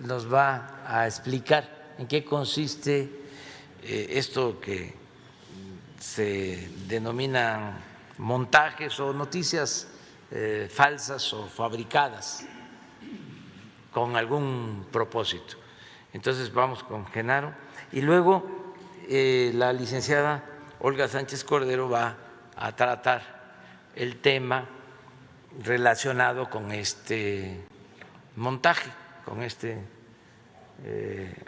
nos va a explicar en qué consiste esto que se denominan montajes o noticias falsas o fabricadas con algún propósito. Entonces vamos con Genaro y luego la licenciada Olga Sánchez Cordero va a tratar el tema relacionado con este montaje, con este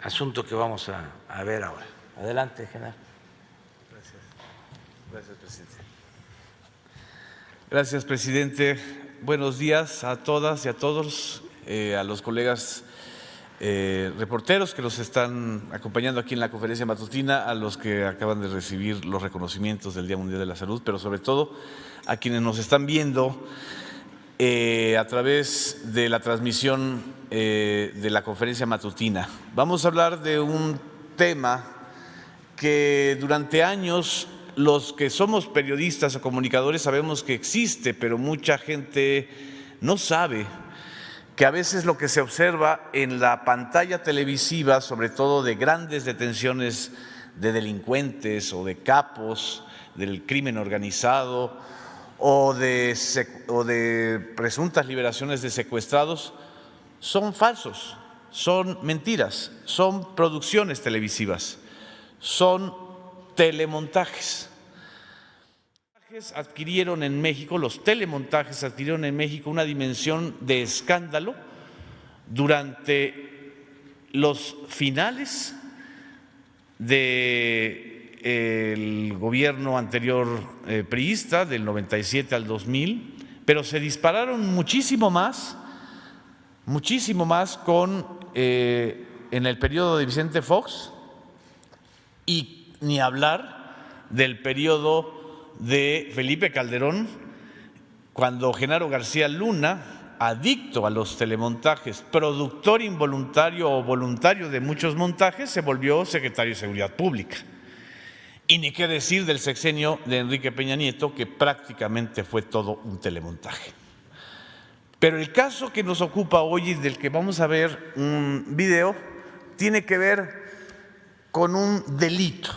asunto que vamos a ver ahora. Adelante, Genaro. Gracias, presidente. Gracias, presidente. Buenos días a todas y a todos, a los colegas reporteros que nos están acompañando aquí en la conferencia matutina, a los que acaban de recibir los reconocimientos del Día Mundial de la Salud, pero sobre todo a quienes nos están viendo a través de la transmisión de la conferencia matutina. Vamos a hablar de un tema que durante años los que somos periodistas o comunicadores sabemos que existe, pero mucha gente no sabe que a veces lo que se observa en la pantalla televisiva, sobre todo de grandes detenciones de delincuentes o de capos del crimen organizado o de presuntas liberaciones de secuestrados, son falsos, son mentiras, son producciones televisivas, son telemontajes. Adquirieron en México, los telemontajes adquirieron en México una dimensión de escándalo durante los finales del gobierno anterior priista, del 97 al 2000, pero se dispararon muchísimo más en el periodo de Vicente Fox, y ni hablar del periodo de Felipe Calderón, cuando Genaro García Luna, adicto a los telemontajes, productor involuntario o voluntario de muchos montajes, se volvió secretario de Seguridad Pública. Y ni qué decir del sexenio de Enrique Peña Nieto, que prácticamente fue todo un telemontaje. Pero el caso que nos ocupa hoy y del que vamos a ver un video tiene que ver con un delito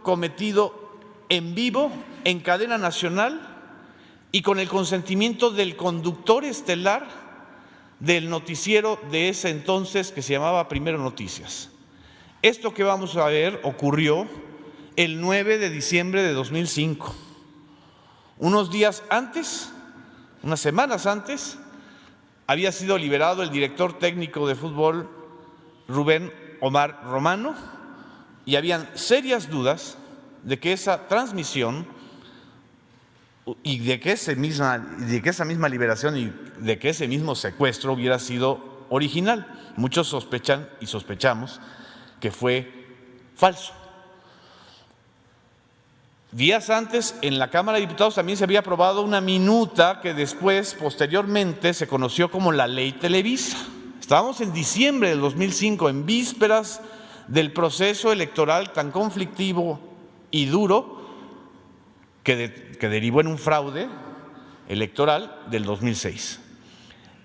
cometido en vivo, en cadena nacional y con el consentimiento del conductor estelar del noticiero de ese entonces que se llamaba Primero Noticias. Esto que vamos a ver ocurrió el 9 de diciembre de 2005. Unos días antes, unas semanas antes, había sido liberado el director técnico de fútbol Rubén Omar Romano y habían serias dudas de que esa transmisión y de que esa misma liberación y de que ese mismo secuestro hubiera sido original. Muchos sospechan y sospechamos que fue falso. Días antes, en la Cámara de Diputados también se había aprobado una minuta que después, posteriormente, se conoció como la Ley Televisa. Estábamos en diciembre del 2005, en vísperas del proceso electoral tan conflictivo y duro que derivó en un fraude electoral del 2006.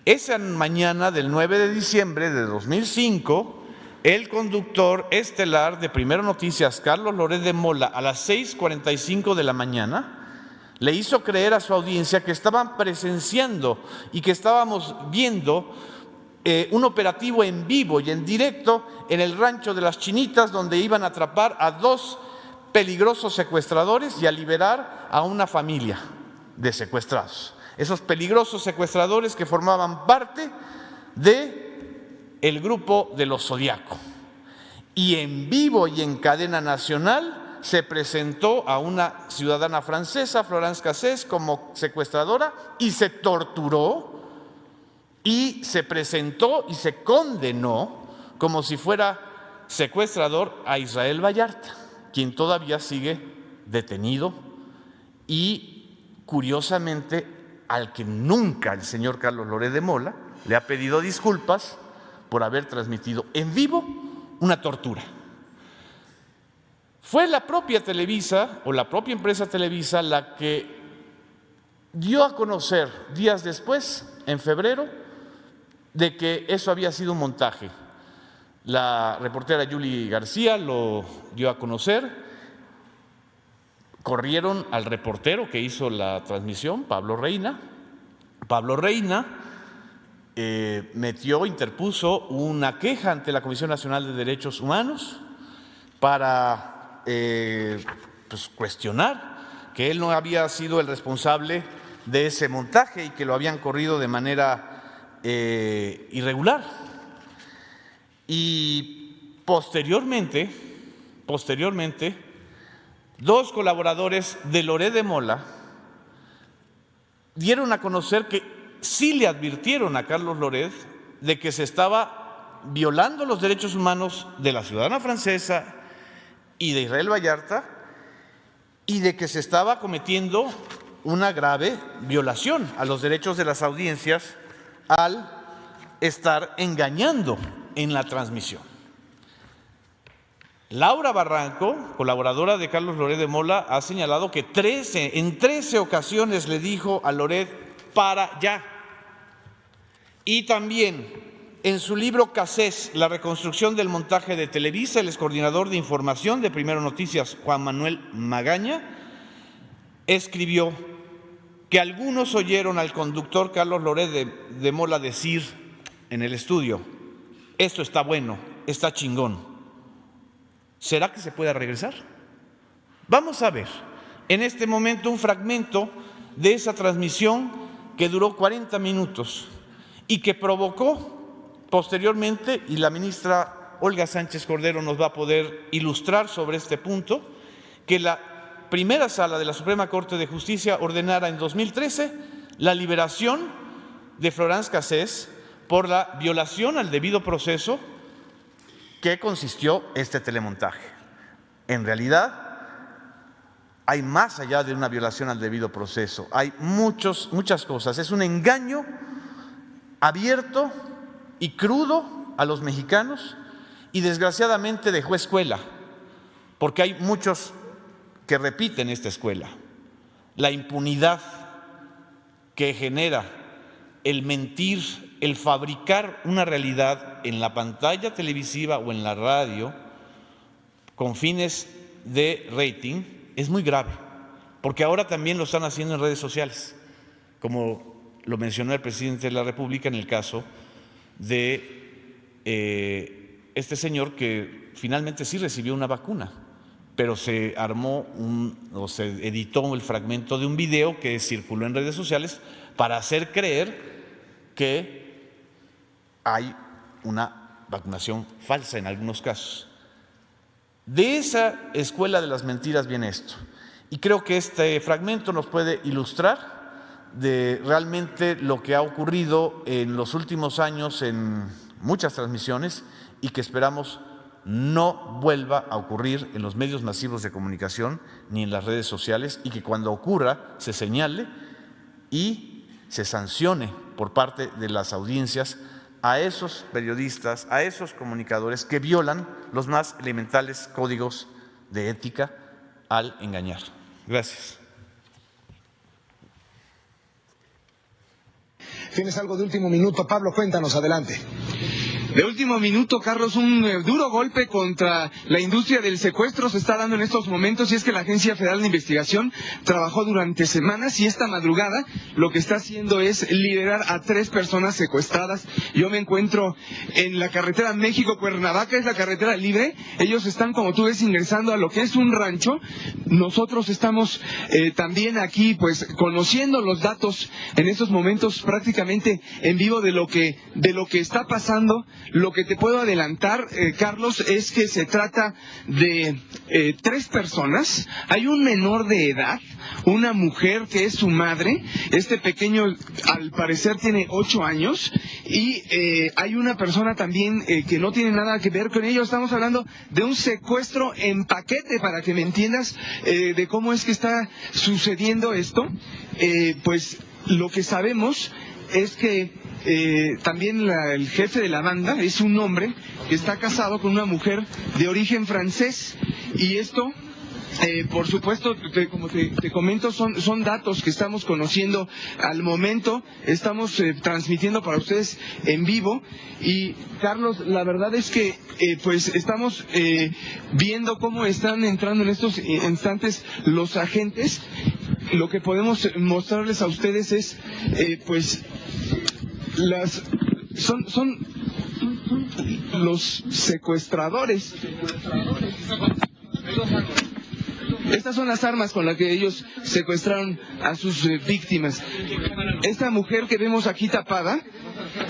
Esa mañana del 9 de diciembre de 2005, el conductor estelar de Primero Noticias, Carlos Loret de Mola, a las 6:45 de la mañana, le hizo creer a su audiencia que estaban presenciando y que estábamos viendo un operativo en vivo y en directo en el rancho de las Chinitas, donde iban a atrapar a dos peligrosos secuestradores y a liberar a una familia de secuestrados. Esos peligrosos secuestradores que formaban parte del grupo de los Zodiaco. Y en vivo y en cadena nacional se presentó a una ciudadana francesa, Florence Cassés, como secuestradora y se torturó y se presentó y se condenó como si fuera secuestrador a Israel Vallarta, quien todavía sigue detenido y, curiosamente, al que nunca el señor Carlos Loret de Mola le ha pedido disculpas por haber transmitido en vivo una tortura. Fue la propia Televisa o la propia empresa Televisa la que dio a conocer días después, en febrero, de que eso había sido un montaje. La reportera Yuli García lo dio a conocer, corrieron al reportero que hizo la transmisión, Pablo Reina. Pablo Reina interpuso una queja ante la Comisión Nacional de Derechos Humanos para pues, cuestionar que él no había sido el responsable de ese montaje y que lo habían corrido de manera irregular. Y posteriormente, dos colaboradores de Loret de Mola dieron a conocer que sí le advirtieron a Carlos Loret de que se estaba violando los derechos humanos de la ciudadana francesa y de Israel Vallarta y de que se estaba cometiendo una grave violación a los derechos de las audiencias al estar engañando en la transmisión. Laura Barranco, colaboradora de Carlos Loret de Mola, ha señalado que en 13 ocasiones le dijo a Loret para ya. Y también en su libro Casés, la reconstrucción del montaje de Televisa, el excoordinador de información de Primero Noticias, Juan Manuel Magaña, escribió que algunos oyeron al conductor Carlos Loret de Mola decir en el estudio: esto está bueno, está chingón. ¿Será que se pueda regresar? Vamos a ver en este momento un fragmento de esa transmisión que duró 40 minutos y que provocó posteriormente, y la ministra Olga Sánchez Cordero nos va a poder ilustrar sobre este punto, que la primera sala de la Suprema Corte de Justicia ordenara en 2013 la liberación de Florence Cassés por la violación al debido proceso que consistió este telemontaje. En realidad, hay más allá de una violación al debido proceso, hay muchas cosas. Es un engaño abierto y crudo a los mexicanos y desgraciadamente dejó escuela, porque hay muchos que repiten esta escuela. La impunidad que genera el mentir, el fabricar una realidad en la pantalla televisiva o en la radio con fines de rating es muy grave, porque ahora también lo están haciendo en redes sociales, como lo mencionó el presidente de la República en el caso de este señor que finalmente sí recibió una vacuna, pero se se editó el fragmento de un video que circuló en redes sociales para hacer creer que hay una vacunación falsa en algunos casos. De esa escuela de las mentiras viene esto. Y creo que este fragmento nos puede ilustrar de realmente lo que ha ocurrido en los últimos años en muchas transmisiones y que esperamos no vuelva a ocurrir en los medios masivos de comunicación ni en las redes sociales, y que cuando ocurra se señale y se sancione por parte de las audiencias a esos periodistas, a esos comunicadores que violan los más elementales códigos de ética al engañar. Gracias. Tienes algo de último minuto, Pablo, cuéntanos, adelante. De último minuto, Carlos, un duro golpe contra la industria del secuestro se está dando en estos momentos, y es que la Agencia Federal de Investigación trabajó durante semanas y esta madrugada lo que está haciendo es liberar a 3 personas secuestradas. Yo me encuentro en la carretera México-Cuernavaca, es la carretera libre. Ellos están, como tú ves, ingresando a lo que es un rancho. Nosotros estamos también aquí, pues, conociendo los datos en estos momentos prácticamente en vivo de lo que está pasando. Lo que te puedo adelantar, Carlos, es que se trata de 3 personas. Hay un menor de edad, una mujer que es su madre. Este pequeño, al parecer, tiene 8 años. Y hay una persona también que no tiene nada que ver con ello. Estamos hablando de un secuestro en paquete, para que me entiendas de cómo es que está sucediendo esto. Pues lo que sabemos es que también el jefe de la banda es un hombre que está casado con una mujer de origen francés, y esto Por supuesto, como te comento, son datos que estamos conociendo al momento, estamos transmitiendo para ustedes en vivo y, Carlos, la verdad es que pues estamos viendo cómo están entrando en estos instantes los agentes. Lo que podemos mostrarles a ustedes es pues son los secuestradores. Estas son las armas con las que ellos secuestraron a sus víctimas. Esta mujer que vemos aquí tapada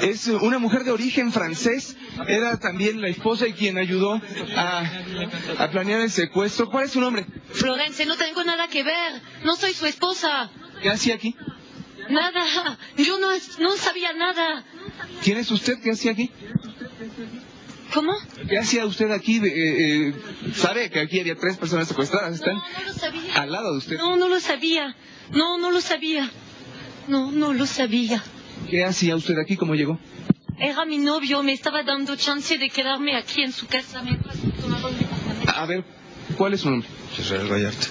es una mujer de origen francés. Era también la esposa y quien ayudó a planear el secuestro. ¿Cuál es su nombre? Florence, no tengo nada que ver. No soy su esposa. ¿Qué hacía aquí? Nada. Yo no sabía nada. ¿Quién es usted? ¿Qué hacía aquí? ¿Cómo? ¿Qué hacía usted aquí? ¿Sabe que aquí había 3 personas secuestradas? ¿Están No lo sabía. al lado de usted? No lo sabía. No lo sabía. No lo sabía. ¿Qué hacía usted aquí? ¿Cómo llegó? Era mi novio, me estaba dando chance de quedarme aquí en su casa mientras tomaba un departamento. A ver, ¿cuál es su nombre? Israel Gallarte.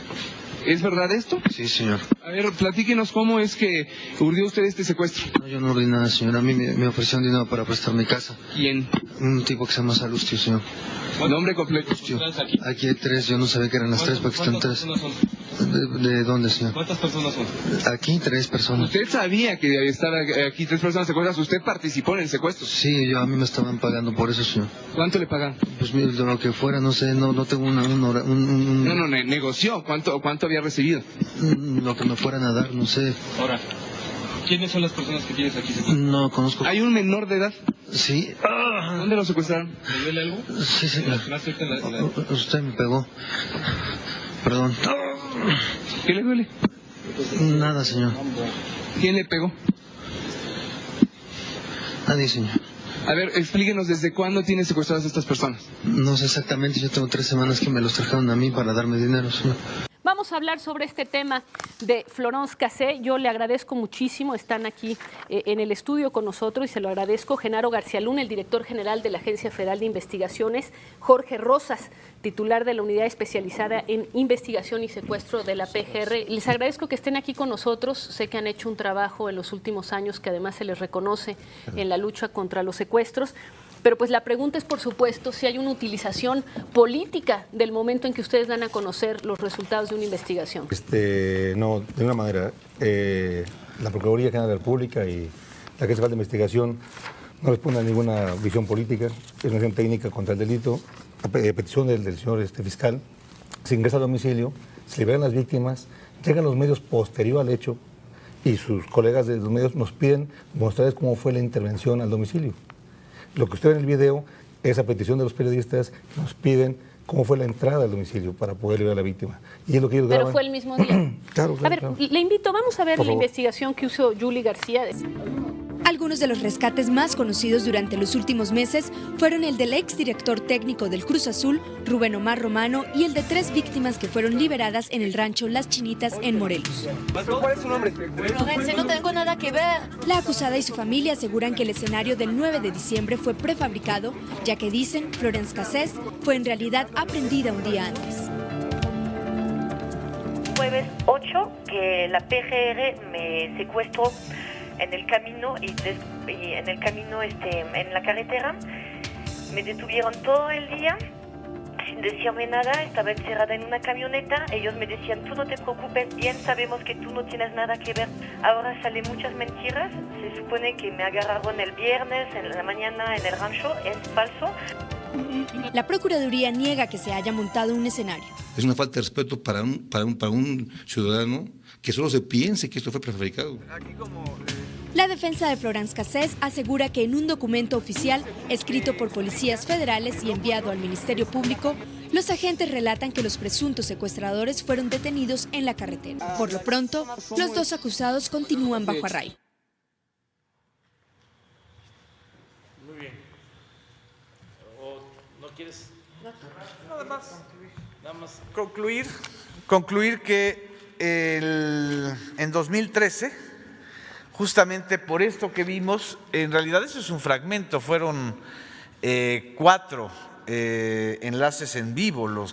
¿Es verdad esto? Sí, señor. A ver, platíquenos cómo es que urdió usted este secuestro. No, yo no ordí nada, señor. A mí me ofrecieron dinero para prestar mi casa. ¿Quién? Un tipo que se llama Salustio, señor. Nombre completo. Aquí hay 3, yo no sabía que eran las 3 porque están 3. ¿De dónde, señor? ¿Cuántas personas son? Aquí 3 personas. ¿Usted sabía que debía estar aquí 3 personas secuestradas? ¿Usted participó en el secuestro? Sí, a mí me estaban pagando por eso, señor. ¿Cuánto le pagan? Pues mire, de lo que fuera, no sé, no tengo No, negoció. ¿Cuánto había recibido? lo que me fueran a dar, no sé. Ahora, ¿quiénes son las personas que tienes aquí? No conozco. ¿Hay un menor de edad? Sí. ¿Dónde lo secuestraron? ¿Le duele algo? Sí, señor. Más cerca en la... Usted me pegó. Perdón. ¿Qué le duele? Nada, señor. ¿Quién le pegó? Nadie, señor. A ver, explíquenos desde cuándo tiene secuestradas a estas personas. No sé exactamente, yo tengo 3 semanas que me los trajeron a mí para darme dinero, señor. Vamos a hablar sobre este tema de Florence Cassé. Yo le agradezco muchísimo, están aquí en el estudio con nosotros y se lo agradezco. Genaro García Luna, el director general de la Agencia Federal de Investigaciones, Jorge Rosas, titular de la Unidad Especializada en Investigación y Secuestro de la PGR. Les agradezco que estén aquí con nosotros. Sé que han hecho un trabajo en los últimos años que además se les reconoce en la lucha contra los secuestros. Pero pues la pregunta es, por supuesto, si hay una utilización política del momento en que ustedes dan a conocer los resultados de una investigación. No, de una manera. La Procuraduría General de la República y la Agencia Federal de Investigación no responden a ninguna visión política. Es una acción técnica contra el delito. A petición del señor fiscal, se ingresa al domicilio, se liberan las víctimas, llegan los medios posterior al hecho y sus colegas de los medios nos piden mostrarles cómo fue la intervención al domicilio. Lo que usted ve en el video es a petición de los periodistas que nos piden cómo fue la entrada al domicilio para poder liberar a la víctima. Y es lo que ellos Pero graban. fue el mismo día. Claro. A ver, le invito, vamos a ver la investigación que hizo Julie García. Algunos de los rescates más conocidos durante los últimos meses fueron el del exdirector técnico del Cruz Azul, Rubén Omar Romano, y el de 3 víctimas que fueron liberadas en el rancho Las Chinitas en Morelos. ¿Cuál es su nombre? Florence, no tengo nada que ver. La acusada y su familia aseguran que el escenario del 9 de diciembre fue prefabricado, ya que dicen Florence Cassé fue en realidad aprendida un día antes. Jueves 8 que la PGR me secuestró en el camino y en el camino en la carretera. Me detuvieron todo el día sin decirme nada. Estaba encerrada en una camioneta. Ellos me decían, tú no te preocupes, bien sabemos que tú no tienes nada que ver. Ahora salen muchas mentiras. Se supone que me agarraron el viernes en la mañana en el rancho. Es falso. La Procuraduría niega que se haya montado un escenario. Es una falta de respeto para un ciudadano que solo se piense que esto fue prefabricado. La defensa de Florence Cassé asegura que en un documento oficial escrito por policías federales y enviado al Ministerio Público, los agentes relatan que los presuntos secuestradores fueron detenidos en la carretera. Por lo pronto, los 2 acusados continúan bajo arraigo. Muy bien. ¿O no quieres? Nada más concluir que en 2013, justamente por esto que vimos, en realidad eso es un fragmento, fueron 4 enlaces en vivo lo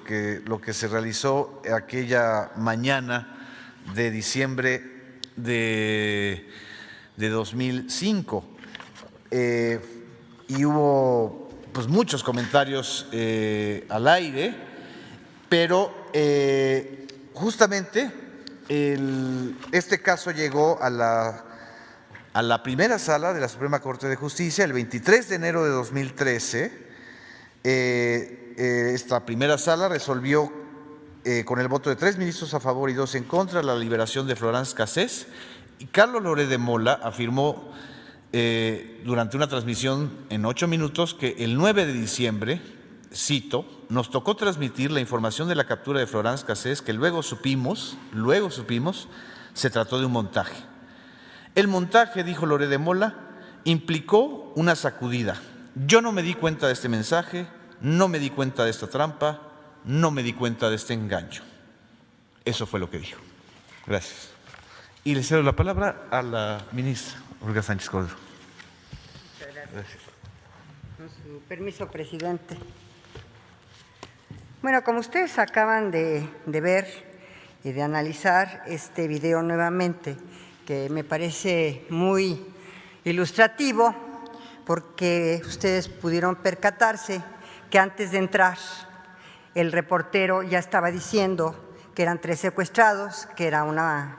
que se realizó aquella mañana de diciembre de 2005. Y hubo pues muchos comentarios al aire, pero justamente este caso llegó a la primera sala de la Suprema Corte de Justicia el 23 de enero de 2013. Esta primera sala resolvió con el voto de 3 ministros a favor y 2 en contra la liberación de Florence Cassés, y Carlos Loret de Mola afirmó durante una transmisión en 8 minutos que el 9 de diciembre, cito, nos tocó transmitir la información de la captura de Florence Cassés que luego supimos, se trató de un montaje. El montaje, dijo Loret de Mola, implicó una sacudida. Yo no me di cuenta de este mensaje, no me di cuenta de esta trampa, no me di cuenta de este engaño. Eso fue lo que dijo. Gracias. Y le cedo la palabra a la ministra Olga Sánchez Cordero. Muchas gracias. Con su permiso, presidente. Bueno, como ustedes acaban de ver y de analizar este video nuevamente, que me parece muy ilustrativo, porque ustedes pudieron percatarse que antes de entrar el reportero ya estaba diciendo que eran 3 secuestrados, que era una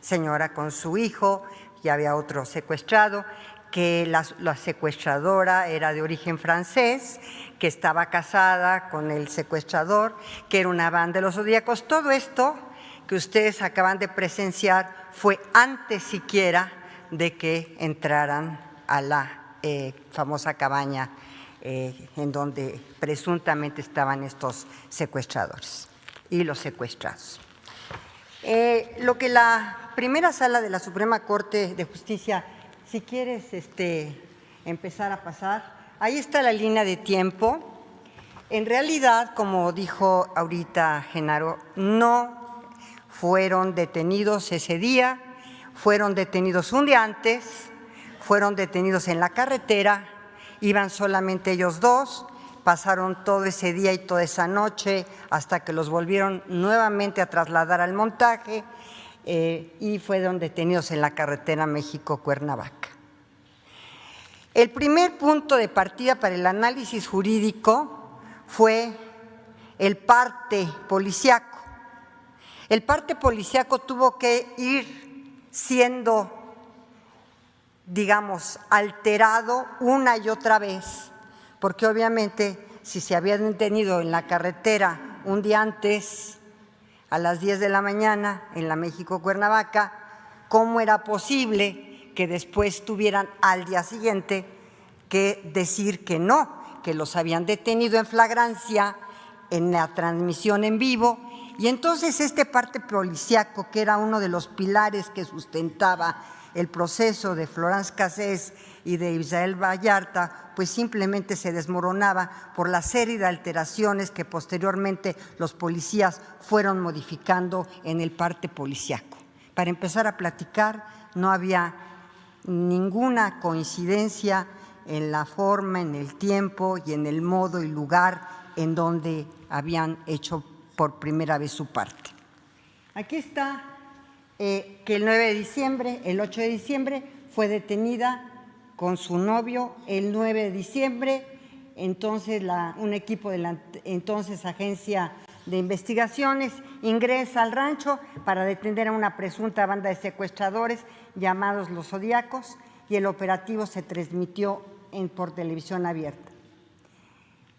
señora con su hijo, y había otro secuestrado, que la secuestradora era de origen francés, que estaba casada con el secuestrador, que era una banda de los Zodíacos. Todo esto que ustedes acaban de presenciar fue antes siquiera de que entraran a la famosa cabaña en donde presuntamente estaban estos secuestradores y los secuestrados. Lo que la primera sala de la Suprema Corte de Justicia, si quieres empezar a pasar, ahí está la línea de tiempo. En realidad, como dijo ahorita Genaro, no fueron detenidos ese día, fueron detenidos un día antes, fueron detenidos en la carretera, iban solamente ellos 2, pasaron todo ese día y toda esa noche hasta que los volvieron nuevamente a trasladar al montaje y fueron detenidos en la carretera México-Cuernavaca. El primer punto de partida para el análisis jurídico fue el parte policiaco. El parte policiaco tuvo que ir siendo, digamos, alterado una y otra vez, porque obviamente si se habían detenido en la carretera un día antes, a las 10 de la mañana, en la México-Cuernavaca, ¿cómo era posible que después tuvieran al día siguiente que decir que no, que los habían detenido en flagrancia en la transmisión en vivo? Y entonces este parte policiaco, que era uno de los pilares que sustentaba el proceso de Florence Cassés y de Israel Vallarta, pues simplemente se desmoronaba por la serie de alteraciones que posteriormente los policías fueron modificando en el parte policiaco. Para empezar a platicar, no había ninguna coincidencia en la forma, en el tiempo y en el modo y lugar en donde habían hecho por primera vez su parte. Aquí está que el 9 de diciembre, el 8 de diciembre, fue detenida con su novio. El 9 de diciembre, entonces un equipo de la entonces Agencia de Investigaciones ingresa al rancho para detener a una presunta banda de secuestradores llamados los Zodíacos, y el operativo se transmitió por televisión abierta.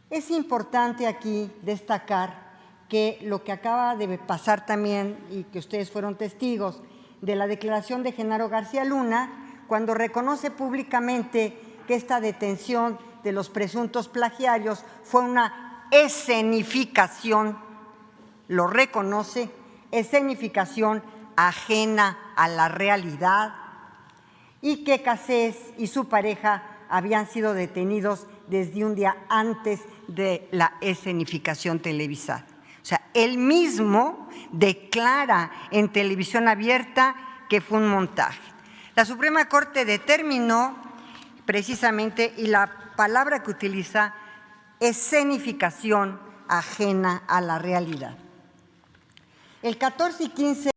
Es importante aquí destacar que lo que acaba de pasar también, y que ustedes fueron testigos, de la declaración de Genaro García Luna, cuando reconoce públicamente que esta detención de los presuntos plagiarios fue una escenificación, lo reconoce, escenificación ajena a la realidad, y que Cassés y su pareja habían sido detenidos desde un día antes de la escenificación televisada. O sea, él mismo declara en televisión abierta que fue un montaje. La Suprema Corte determinó precisamente, y la palabra que utiliza escenificación ajena a la realidad. El 14 y 15